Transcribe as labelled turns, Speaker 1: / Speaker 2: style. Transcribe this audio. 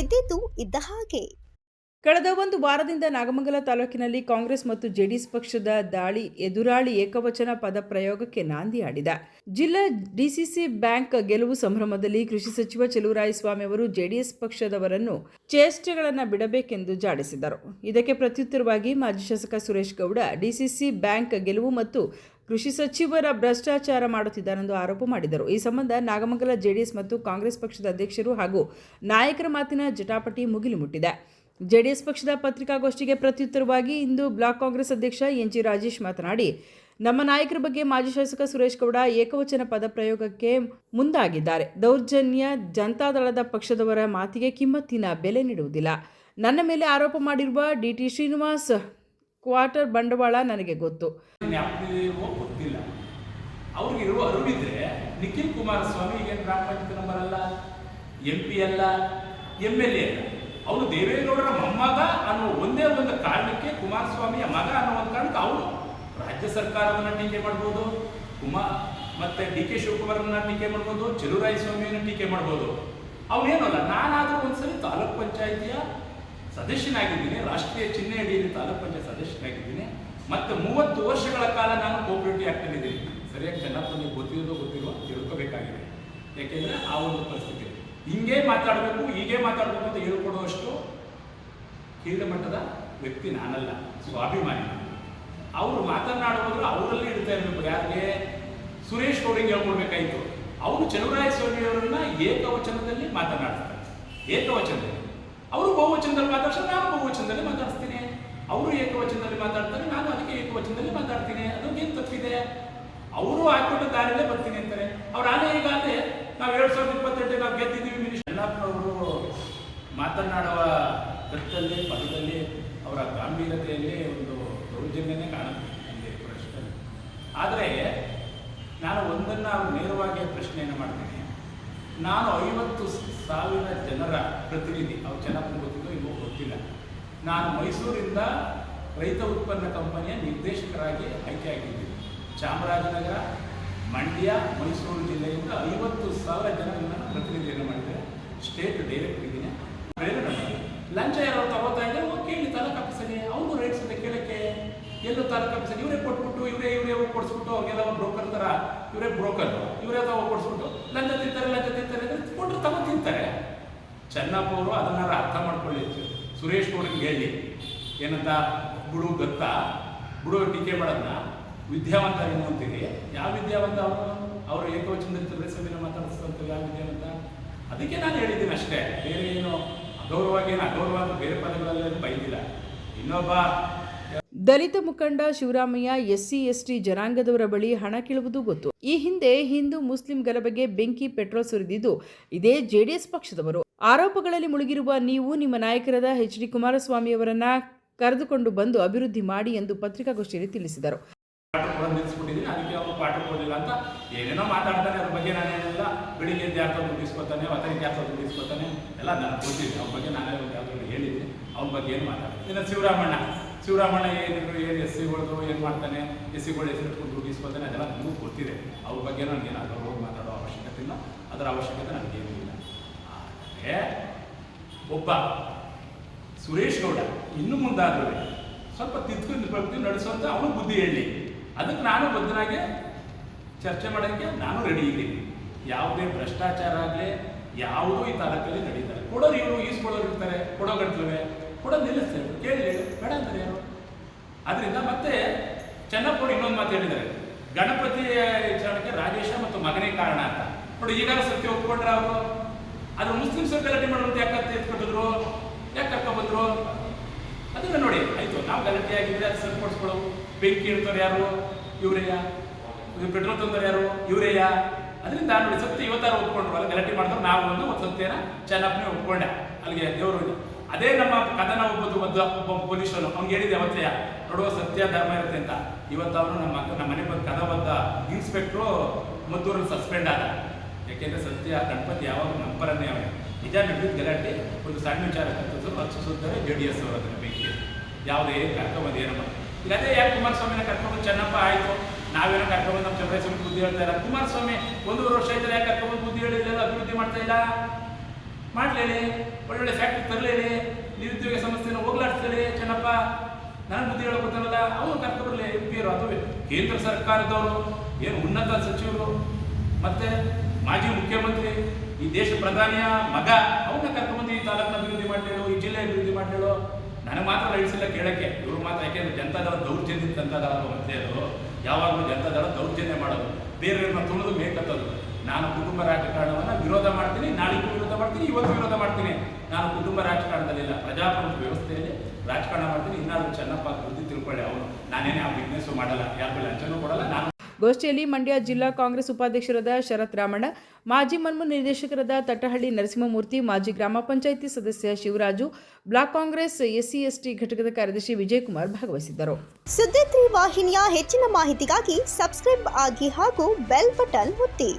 Speaker 1: ಇದ್ದಿದ್ದು ಇದ್ದ ಹಾಗೆ.
Speaker 2: ಕಳೆದ ಒಂದು ವಾರದಿಂದ ನಾಗಮಂಗಲ ತಾಲೂಕಿನಲ್ಲಿ ಕಾಂಗ್ರೆಸ್ ಮತ್ತು ಜೆಡಿಎಸ್ ಪಕ್ಷದ ಎದುರಾಳಿ ಏಕವಚನ ಪದ ಪ್ರಯೋಗಕ್ಕೆ ನಾಂದಿ ಹಾಡಿದ ಜಿಲ್ಲಾ ಡಿಸಿಸಿ ಬ್ಯಾಂಕ್ ಗೆಲುವು ಸಂಭ್ರಮದಲ್ಲಿ ಕೃಷಿ ಸಚಿವ ಚೆಲುವರಾಯಸ್ವಾಮಿ ಅವರು ಜೆಡಿಎಸ್ ಪಕ್ಷದವರನ್ನು ಚೇಷ್ಟೆಗಳನ್ನು ಬಿಡಬೇಕೆಂದು ಜಾಡಿಸಿದರು. ಇದಕ್ಕೆ ಪ್ರತ್ಯುತ್ತರವಾಗಿ ಮಾಜಿ ಶಾಸಕ ಸುರೇಶ್ ಗೌಡ ಡಿಸಿಸಿ ಬ್ಯಾಂಕ್ ಗೆಲುವು ಮತ್ತು ಕೃಷಿ ಸಚಿವರ ಭ್ರಷ್ಟಾಚಾರ ಮಾಡುತ್ತಿದ್ದಾರೆಂದು ಆರೋಪ ಮಾಡಿದರು. ಈ ಸಂಬಂಧ ನಾಗಮಂಗಲ ಜೆಡಿಎಸ್ ಮತ್ತು ಕಾಂಗ್ರೆಸ್ ಪಕ್ಷದ ಅಧ್ಯಕ್ಷರು ಹಾಗೂ ನಾಯಕರ ಮಾತಿನ ಜಟಾಪಟಿ ಮುಗಿಲು ಮುಟ್ಟಿದೆ. ಜೆಡಿಎಸ್ ಪಕ್ಷದ ಪತ್ರಿಕಾಗೋಷ್ಠಿಗೆ ಪ್ರತ್ಯುತ್ತರವಾಗಿ ಇಂದು ಬ್ಲಾಕ್ ಕಾಂಗ್ರೆಸ್ ಅಧ್ಯಕ್ಷ ಎನ್ ಜಿ ರಾಜೇಶ್ ಮಾತನಾಡಿ, ನಮ್ಮ ನಾಯಕರ ಬಗ್ಗೆ ಮಾಜಿ ಶಾಸಕ ಸುರೇಶ್ ಗೌಡ ಏಕವಚನ ಪದ ಪ್ರಯೋಗಕ್ಕೆ ಮುಂದಾಗಿದ್ದಾರೆ. ದೌರ್ಜನ್ಯ ಜನತಾದಳದ ಪಕ್ಷದವರ ಮಾತಿಗೆ ಕಿಮ್ಮತ್ತಿನ ಬೆಲೆ ನೀಡುವುದಿಲ್ಲ. ನನ್ನ ಮೇಲೆ ಆರೋಪ ಮಾಡಿರುವ ಡಿಟಿ ಶ್ರೀನಿವಾಸ್ ಕ್ವಾರ್ಟರ್ ಬಂಡವಾಳ ನನಗೆ ಗೊತ್ತು.
Speaker 3: ಗೊತ್ತಿಲ್ಲ ಅವ್ರಿಗಿರುವ ಅರಿವಿದ್ರೆ ನಿಖಿಲ್ ಕುಮಾರಸ್ವಾಮಿ ಈಗ ಗ್ರಾಮ ಪಂಚಾಯತ್ ನಂಬರ್ ಅಲ್ಲ, MP ಅಲ್ಲ, MLA ಅಲ್ಲ, ಅವನು ದೇವೇಗೌಡರ ಮೊಮ್ಮಗ ಅನ್ನೋ ಒಂದೇ ಒಂದು ಕಾರಣಕ್ಕೆ, ಕುಮಾರಸ್ವಾಮಿಯ ಮಗ ಅನ್ನೋ ಒಂದು ಕಾರಣಕ್ಕೆ ಅವನು ರಾಜ್ಯ ಸರ್ಕಾರವನ್ನ ಟೀಕೆ ಮಾಡ್ಬೋದು, ಮತ್ತೆ DK ಶಿವಕುಮಾರನ್ನ ಟೀಕೆ ಮಾಡ್ಬೋದು, ಚೆಲುವರಾಯಸ್ವಾಮಿಯನ್ನ ಟೀಕೆ ಮಾಡ್ಬೋದು. ಅವನೇನಲ್ಲ, ನಾನಾದ್ರೂ ಒಂದ್ಸರಿ ತಾಲೂಕ್ ಪಂಚಾಯಿತಿಯ ಸದಸ್ಯನಾಗಿದ್ದೀನಿ, ರಾಷ್ಟ್ರೀಯ ಚಿಹ್ನೆ ಅಡಿಯಲ್ಲಿ ತಾಲೂಕ್ ಪಂಚಾಯತ್ ಸದಸ್ಯನಾಗಿದ್ದೀನಿ, ಮತ್ತೆ 30 ವರ್ಷಗಳ ಕಾಲ ನಾನು ಕೋಆಪರೇಟಿವ್ ಆಕ್ಟಲ್ಲಿ ಇದ್ದೀನಿ. ಸರಿಯಾಗಿ ಚೆನ್ನಾಗಿ ಗೊತ್ತಿಲ್ವೋ ತಿಳ್ಕೋಬೇಕಾಗಿದೆ. ಯಾಕೆಂದ್ರೆ ಆ ಒಂದು ಪರಿಸ್ಥಿತಿ ಹಿಂಗೆ ಮಾತಾಡಬೇಕು, ಹೀಗೆ ಮಾತಾಡಬೇಕು ಅಂತ ಹೇಳ್ಕೊಡುವಷ್ಟು ಕೀಳು ಮಟ್ಟದ ವ್ಯಕ್ತಿ ನಾನಲ್ಲ, ಸ್ವಾಭಿಮಾನಿ. ಅವರು ಮಾತನಾಡುವಾಗ ಅವರಲ್ಲಿ ಇಡ್ತಾ ಇರಬೇಕು. ಯಾರಿಗೆ? ಸುರೇಶ್ ಗೌಡಿಗೆ ಹೇಳ್ಕೊಡ್ಬೇಕಾಯ್ತು. ಅವರು ಚೆಲುವರಾಯಸ್ವಾಮಿ ಅವರನ್ನ ಏಕವಚನದಲ್ಲಿ ಮಾತನಾಡ್ತಾರೆ. ಏಕವಚನದಲ್ಲಿ ಅವರು ಬಹುವಚನದಲ್ಲಿ ಮಾತಾಡ್ತಾರೆ, ನಾನು ಬಹುವಚನದಲ್ಲಿ ಮಾತಾಡ್ತೀನಿ. ಅವರು ಏಕವಚನದಲ್ಲಿ ಮಾತಾಡ್ತಾರೆ, ನಾನು ಅದಕ್ಕೆ ಏಕವಚನದಲ್ಲಿ ಮಾತಾಡ್ತೀನಿ. ಅದಕ್ಕೇನು ತಪ್ಪಿದೆ? ಅವರು ಹಾಕ್ಬಿಟ್ಟು ದಾರಿಯಲ್ಲೇ ಬರ್ತೀನಿ ಅಂತಾರೆ. ಅವ್ರು ಆನೆ ಈಗಾಗಲೇ ನಾವು 2028 ನಾವು ಗೆದ್ದಿದ್ದೀವಿ ಮಿನಿಸ್ಟರ್ ಅವರು ಮಾತನಾಡುವ ಗತ್ತಲ್ಲಿ, ಪದದಲ್ಲಿ, ಅವರ ಗಾಂಭೀರ್ಯತೆಯಲ್ಲಿ ಒಂದು ದೌರ್ಜನ್ಯನೇ ಕಾಣುತ್ತೆ ಪ್ರಶ್ನೆ. ಆದರೆ ನಾನು ಒಂದನ್ನು ಅವ್ರು ನೇರವಾಗಿ ಪ್ರಶ್ನೆಯನ್ನು ಮಾಡ್ತೀನಿ. ನಾನು 50,000 ಜನರ ಪ್ರತಿನಿಧಿ, ಅವ್ರು ಚೆನ್ನಾಗಿ ಗೊತ್ತಿದ್ದೋ ಇಲ್ಲವೋ ಗೊತ್ತಿಲ್ಲ. ನಾನು ಮೈಸೂರಿಂದ ರೈತ ಉತ್ಪನ್ನ ಕಂಪನಿಯ ನಿರ್ದೇಶಕರಾಗಿ ಆಯ್ಕೆಯಾಗಿದ್ದೀನಿ. ಚಾಮರಾಜನಗರ, ಮಂಡ್ಯ, ಮೈಸೂರು ಜಿಲ್ಲೆಯಿಂದ 50,000 ಜನ ನನ್ನ ಪ್ರತಿನಿಧಿಯನ್ನು ಮಾಡಿದ್ದಾರೆ. ಸ್ಟೇಟ್ ಡೈರೆಕ್ಟರ್ ಇದ್ದೀನಿ. ಪ್ರೇರಣೆ ಲಂಚ ಯಾರು ತಗೋತಾ ಇದ್ದಾರೆ, ಕೇಳಿ ತಾಲೂಕು ಆಫೀಸಲ್ಲಿ ಅವ್ರಿಗೂ ರೈಟ್ಸ್ ಇದೆ ಕೇಳಕ್ಕೆ. ಎಲ್ಲೋ ತಾಲೂಕು ಆಫೀಸಲ್ಲಿ ಇವರೇ ಕೊಟ್ಬಿಟ್ಟು ಇವರೇ ಕೊಡಿಸ್ಬಿಟ್ಟು ಅವ್ರಿಗೆಲ್ಲ ಬ್ರೋಕರ್ ಥರ ಇವರೇ ಬ್ರೋಕರ್, ಇವರೇ ತಾವು ಕೊಡಿಸ್ಬಿಟ್ಟು ಲಂಚ ತಿಂತಾರೆ ಅಂದರೆ ಕೊಟ್ಟರು ತಗೋ ತಿಂತಾರೆ. ಚೆನ್ನಪ್ಪ ಅವರು ಅದನ್ನ ಅರ್ಥ ಮಾಡ್ಕೊಳ್ಳಿ. ಸುರೇಶ್ ಗೌಡ್ರಿಗೆ ಹೇಳಿ ಏನಂತ, ಬಿಡು ಗೊತ್ತಾ, ಬಿಡು ಟೀಕೆ ಮಾಡೋದನ್ನ ವಿದ್ಯಾವಂತ ಏನು ಅಂತೀರಿ? ಯಾವ ವಿದ್ಯಾವಂತ? ಅವರು ಏಕವಚನದಲ್ಲಿ ಸಭೆನ ಮಾತಾಡಿಸ್ತಂತ ಯಾವ ವಿದ್ಯಾವಂತ? ಅದಕ್ಕೆ ನಾನು ಹೇಳಿದ್ದೀನಿ ಅಷ್ಟೇ, ಬೇರೆ ಏನು ಅಗೌರವ ಬೇರೆ ಪದಗಳಲ್ಲಿ ಬೈದಿಲ್ಲ. ಇನ್ನೊಬ್ಬ
Speaker 2: ದಲಿತ ಮುಖಂಡ ಶಿವರಾಮಯ್ಯ SC/ST ಜನಾಂಗದವರ ಬಳಿ ಹಣ ಕೇಳುವುದು ಗೊತ್ತು. ಈ ಹಿಂದೆ ಹಿಂದೂ ಮುಸ್ಲಿಂ ಗಲಭೆಗೆ ಬೆಂಕಿ ಪೆಟ್ರೋಲ್ ಸುರಿದಿದ್ದು ಇದೇ ಜೆಡಿಎಸ್ ಪಕ್ಷದವರು. ಆರೋಪಗಳಲ್ಲಿ ಮುಳುಗಿರುವ ನೀವು ನಿಮ್ಮ ನಾಯಕರಾದ HD ಕುಮಾರಸ್ವಾಮಿ ಅವರನ್ನ ಕರೆದುಕೊಂಡು ಬಂದು ಅಭಿವೃದ್ಧಿ ಮಾಡಿ ಎಂದು ಪತ್ರಿಕಾಗೋಷ್ಠಿಯಲ್ಲಿ ತಿಳಿಸಿದರು.
Speaker 3: ನಿಲ್ಲಿಸ್ಬಿಟ್ಟಿದ್ದೀನಿ, ಅದಕ್ಕೆ ಅವರು ಪಾಠ ಕೊಡಲಿಲ್ಲ ಅಂತ ಏನೇನೋ ಮಾತಾಡ್ತಾನೆ. ಅದ್ರ ಬಗ್ಗೆ ನಾನೇನೆಲ್ಲ ಬೆಳಿಗ್ಗೆ ಯಾರ್ಥ ದುಡ್ಡಿಸ್ಕೊತಾನೆ, ಹೊತ್ತರಿಗೆ ಯಾರ್ಥ ದುಡ್ಡಿಸ್ಕೊತಾನೆ ಎಲ್ಲ ನನಗೆ ಗೊತ್ತಿದೆ. ಅವ್ರ ಬಗ್ಗೆ ನಾನೇ ಯಾವ್ದಾದ್ರು ಹೇಳಿದ್ದೀನಿ. ಅವ್ರ ಬಗ್ಗೆ ಏನು ಮಾತಾಡ್ತೀನಿ. ಇನ್ನು ಶಿವರಾಮಣ್ಣ ಏನು SCಗಳದು ಏನು ಮಾಡ್ತಾನೆ, SCಗಳು ಹೆಸರಿಟ್ಕೊಂಡು ದುಡ್ಡಿಸ್ಕೊತಾನೆ, ಅದೆಲ್ಲ ನನಗೂ ಗೊತ್ತಿದೆ. ಅವ್ರ ಬಗ್ಗೆ ನನಗೇನು ಅದ್ರ ಹೋಗಿ ಮಾತಾಡೋ ಅವಶ್ಯಕತೆ ಇಲ್ಲ, ಅದರ ಅವಶ್ಯಕತೆ ನನಗೇನು ಇಲ್ಲ. ಆದರೆ ಒಬ್ಬ ಸುರೇಶ್ ಗೌಡ ಇನ್ನು ಮುಂದಾದರೂ ಸ್ವಲ್ಪ ತಿದ್ಕೊಂಡು ನಡೆಸುವಂತ ಅವನು ಬುದ್ಧಿ ಹೇಳಿ, ಅದಕ್ಕೆ ನಾನು ಬದ್ಧನಾಗೆ ಚರ್ಚೆ ಮಾಡೋಕ್ಕೆ ನಾನು ರೆಡಿ ಇದ್ದೀನಿ. ಯಾವುದೇ ಭ್ರಷ್ಟಾಚಾರ ಆಗಲಿ ಯಾವುದೂ ಈ ತಾಲೂಕಲ್ಲಿ ನಡೀತಾರೆ. ಕೊಡೋರು ಇವರು ಈಸ್ಕೊಡೋರು ಇರ್ತಾರೆ, ಕೊಡೋ ಗಂಟ್ಲುವೆ ಕೊಡೋದು ನಿಲ್ಲಿಸ್ತಾರೆ. ಕೇಳಿ ಬೇಡ ಅಂತಾರೆ ಯಾರು? ಅದರಿಂದ ಮತ್ತೆ ಚೆನ್ನಪ್ಪ ಇನ್ನೊಂದು ಮಾತು ಹೇಳಿದ್ದಾರೆ, ಗಣಪತಿ ವಿಚಾರಣೆಗೆ ರಾಜೇಶ ಮತ್ತು ಮಗನೇ ಕಾರಣ ಅಂತ. ನೋಡಿ, ಈಗಾಗಲೇ ಸತ್ಯ ಒಪ್ಕೊಂಡ್ರೆ ಅವರು ಅದ್ರ ಮುಸ್ಲಿಮ್ಸ್ ಗಲಾಟೆ ಮಾಡೋದು ಯಾಕೆ ಎತ್ಕೊಟ್ಟಿದ್ರು, ಯಾಕೆ ಕರ್ಕೊಂಡ್ಬಂದ್ರು? ಅದನ್ನ ನೋಡಿ, ಆಯ್ತು ನಾವು ಗಲಾಟೆ ಆಗಿದ್ರೆ ಅದು ಸರಿಪಡಿಸ್ಕೊಳ್ಳೋವು. ಬೆಂಕಿ ಇಡ್ತಾರೆ ಯಾರು? ಇವರೇಯ. ಪೆಟ್ರೋಲ್ ತಂದವರು ಯಾರು? ಇವರೇಯ. ಅದರಿಂದ ನೋಡಿ, ಸತ್ಯ ಇವತ್ತಾರು ಒಪ್ಕೊಂಡ್ರು, ಅಲ್ಲಿ ಗಲಾಟೆ ಮಾಡಿದ್ರು. ನಾವು ಒಂದು ಸತ್ಯನ ಚೆನ್ನಪ್ಪನೇ ಒಪ್ಕೊಂಡೆ. ಅಲ್ಲಿಗೆ ದೇವರು ಅದೇ ನಮ್ಮ ಕದನ ಒಬ್ಬ ಪೊಲೀಸರು ಅವ್ನಿಗೆ ಹೇಳಿದೆ ಅವತ್ತೇ, ನೋಡುವ ಸತ್ಯ ಧರ್ಮ ಇರುತ್ತೆ ಅಂತ. ಇವತ್ತು ಅವನು ನಮ್ಮ ಮನೆ ಬಂದು ಕದ ಬಂದ ಇನ್ಸ್ಪೆಕ್ಟ್ರು ಮದ್ದೂರಲ್ಲಿ ಸಸ್ಪೆಂಡ್ ಆದ. ಯಾಕೆಂದ್ರೆ ಸತ್ಯ ಗಣಪತಿ ಯಾವಾಗ ನಂಬರನ್ನೇ ಅವನೇ. ನಿಜ ನಡೆದಿದ್ದ ಗಲಾಟೆ ಒಂದು ಸಣ್ಣ ವಿಚಾರ ಹಚ್ಚಿಸುತ್ತಾರೆ JDS ಅವರು. ಅದನ್ನ ಬೆಂಕಿ ಯಾವುದೇ ಕರ್ಕೊಂಬಂದು ಏನೋ ಮಾಡಿ ಈಗ ಅದೇ ಯಾಕೆ ಕುಮಾರಸ್ವಾಮಿನ ಕರ್ಕೊಂಬಂದು ಚೆನ್ನಪ್ಪ ಆಯಿತು, ನಾವೇನೋ ಕರ್ಕೊಂಬಂದು ನಮ್ಮ ಚಂದ್ರಸ್ವಾಮಿ ಬುದ್ಧಿ ಹೇಳ್ತಾ ಇಲ್ಲ. ಕುಮಾರಸ್ವಾಮಿ 1.5 ವರ್ಷ ಆಯ್ತಾರೆ, ಯಾಕೆ ಕರ್ಕೊಂಬಂದು ಬುದ್ಧಿ ಹೇಳಿಲ್ಲ, ಅಭಿವೃದ್ಧಿ ಮಾಡ್ತಾ ಇಲ್ಲ? ಮಾಡಲೇನೆ, ಒಳ್ಳೊಳ್ಳೆ ಫ್ಯಾಕ್ಟ್ರಿ ತರಲೇನೆ, ನಿರುದ್ಯೋಗ ಸಮಸ್ಯೆನ ಹೋಗ್ಲಾಡ್ಸ್ಲೇನೆ. ಚೆನ್ನಪ್ಪ ನಾನು ಬುದ್ಧಿ ಹೇಳ್ಕೊತಾನಲ್ಲ, ಅವನು ಕರ್ಕೊಬರಲಿ MP ಅವರು. ಅದು ಕೇಂದ್ರ ಸರ್ಕಾರದವರು, ಏನು ಉನ್ನತ ಸಚಿವರು, ಮತ್ತೆ ಮಾಜಿ ಮುಖ್ಯಮಂತ್ರಿ, ಈ ದೇಶ ಪ್ರಧಾನಿಯ ಮಗ, ಅವನ್ನ ಕರ್ಕೊಂಡ್ಬಂದು ಈ ತಾಲೂಕಿನ ಅಭಿವೃದ್ಧಿ ಮಾಡಲೇಳು, ಈ ಜಿಲ್ಲೆ ಅಭಿವೃದ್ಧಿ ಮಾಡಲೇಳು. ನನಗೆ ಮಾತ್ರ ಅಳಿಸಿಲ್ಲ ಕೇಳಕ್ಕೆ, ಇವರು ಮಾತ್ರ. ಯಾಕೆಂದ್ರೆ ಜನತಾದಳ ದೌರ್ಜನ್ಯ, ಜನತಾದಳ ಮತ್ತೆ ಅದು ಯಾವಾಗಲೂ ಜನತಾದಳ ದೌರ್ಜನ್ಯ ಮಾಡೋದು, ಬೇರೆಯವ್ರನ್ನ ತುಳಿದು ಮೇಕತ್ತದು. ನಾನು ಕುಟುಂಬ ರಾಜಕಾರಣವನ್ನು ವಿರೋಧ ಮಾಡ್ತೀನಿ, ನಾಳಿಗೂ ವಿರೋಧ ಮಾಡ್ತೀನಿ, ಇವತ್ತು ವಿರೋಧ ಮಾಡ್ತೀನಿ. ನಾನು ಕುಟುಂಬ ರಾಜಕಾರಣದಲ್ಲಿಲ್ಲ, ಪ್ರಜಾಪ್ರಭುತ್ವ ವ್ಯವಸ್ಥೆಯಲ್ಲಿ ರಾಜಕಾರಣ ಮಾಡ್ತೀನಿ. ಇನ್ನಾದರೂ ಚೆನ್ನಪ್ಪ ಬುದ್ಧಿ ತಿಳ್ಕೊಳ್ಳಿ. ಅವನು ನಾನೇನೇ ಆ ಬಿಸ್ನೆಸ್ಸು ಮಾಡಲ್ಲ, ಯಾರಿಗೂ ಲಂಚನೂ ಕೊಡಲ್ಲ. ನಾನು
Speaker 2: ಗೋಷ್ಠಿಯಲ್ಲಿ ಮಂಡ್ಯ ಜಿಲ್ಲಾ ಕಾಂಗ್ರೆಸ್ ಉಪಾಧ್ಯಕ್ಷರಾದ ಶರತ್ ರಾಮಣ್ಣ, ಮಾಜಿ ಮನ್ಮು ನಿರ್ದೇಶಕರಾದ ತಟ್ಟಹಳ್ಳಿ ನರಸಿಂಹಮೂರ್ತಿ, ಮಾಜಿ ಗ್ರಾಮ ಪಂಚಾಯಿತಿ ಸದಸ್ಯ ಶಿವರಾಜು, ಬ್ಲಾಕ್ ಕಾಂಗ್ರೆಸ್ SC/ST ಘಟಕದ ಕಾರ್ಯದರ್ಶಿ ವಿಜಯಕುಮಾರ್ ಭಾಗವಹಿಸಿದ್ದರು.
Speaker 1: ಸುದ್ದಿ 3 ವಾಹಿನಿಯ ಹೆಚ್ಚಿನ ಮಾಹಿತಿಗಾಗಿ ಸಬ್ಸ್ಕ್ರೈಬ್ ಆಗಿ ಹಾಗೂ ಬೆಲ್ ಬಟನ್ ಒತ್ತಿ.